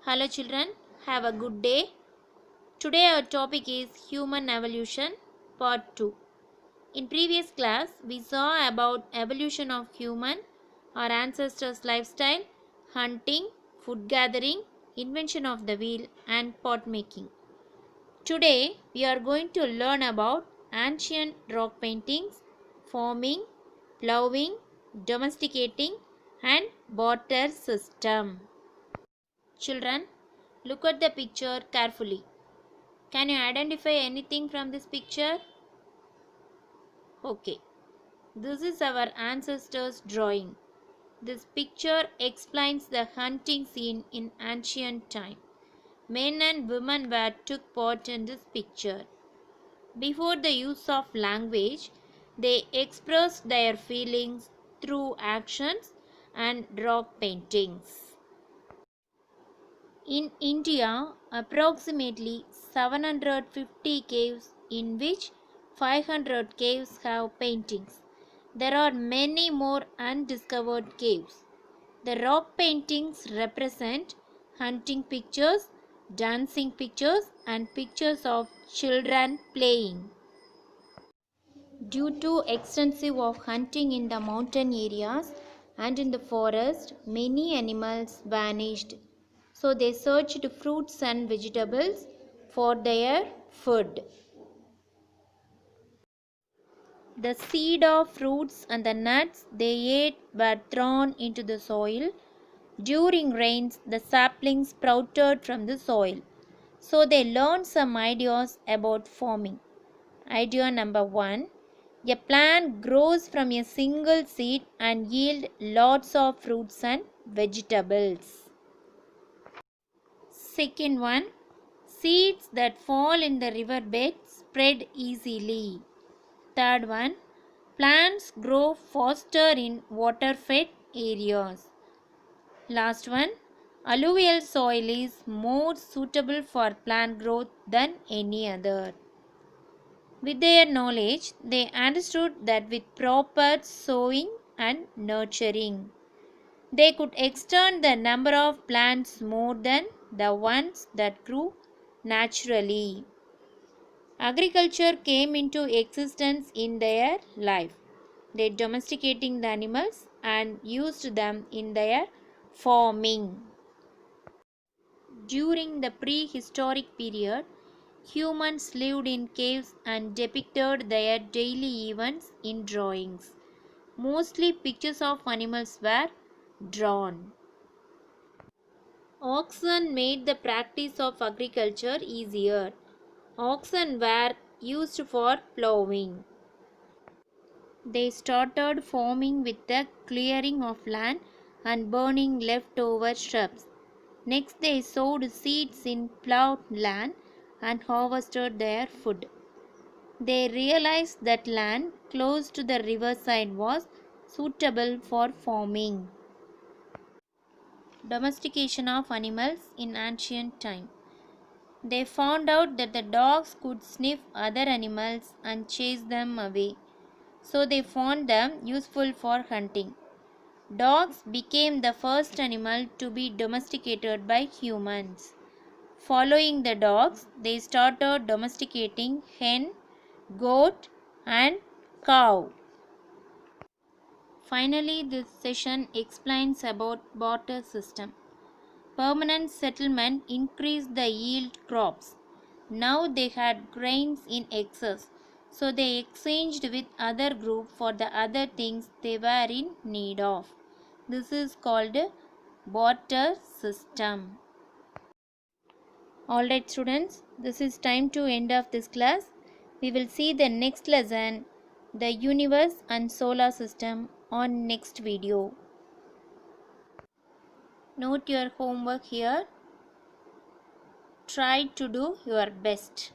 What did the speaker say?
Hello children, have a good day. Today our topic is Human Evolution Part 2. In previous class, we saw about evolution of human, our ancestors' lifestyle, hunting, food gathering, invention of the wheel and pot making. Today we are going to learn about ancient rock paintings, farming, ploughing, domesticating and barter system. Children, look at the picture carefully. Can you identify anything from this picture? Okay, this is our ancestors' drawing. This picture explains the hunting scene in ancient time. Men and women took part in this picture. Before the use of language, they expressed their feelings through actions and rock paintings. In India, approximately 750 caves, in which 500 caves have paintings. There are many more undiscovered caves. The rock paintings represent hunting pictures, dancing pictures, and pictures of children playing. Due to extensive of hunting in the mountain areas and in the forest, many animals vanished. So they searched fruits and vegetables for their food. The seed of fruits and the nuts they ate were thrown into the soil. During rains, the saplings sprouted from the soil. So they learned some ideas about farming. Idea number 1. A plant grows from a single seed and yield lots of fruits and vegetables. Second one, seeds that fall in the riverbed spread easily. Third one, plants grow faster in water-fed areas. Last one, alluvial soil is more suitable for plant growth than any other. With their knowledge, they understood that with proper sowing and nurturing, they could extend the number of plants more than the ones that grew naturally. Agriculture came into existence in their life. They domesticating the animals and used them in their farming. During the prehistoric period, humans lived in caves and depicted their daily events in drawings. Mostly pictures of animals were drawn. Oxen made the practice of agriculture easier. Oxen were used for ploughing. They started farming with the clearing of land and burning leftover shrubs. Next, they sowed seeds in ploughed land and harvested their food. They realized that land close to the riverside was suitable for farming. Domestication of animals in ancient time. They found out that the dogs could sniff other animals and chase them away. So they found them useful for hunting. Dogs became the first animal to be domesticated by humans. Following the dogs, they started domesticating hen, goat, and cow. Finally, this session explains about barter system. Permanent settlement increased the yield crops. Now they had grains in excess, so they exchanged with other group for the other things they were in need of. This is called barter system. Alright students, this is time to end of this class. We will see the next lesson, the universe and solar system, on next video. Note your homework here. Try to do your best.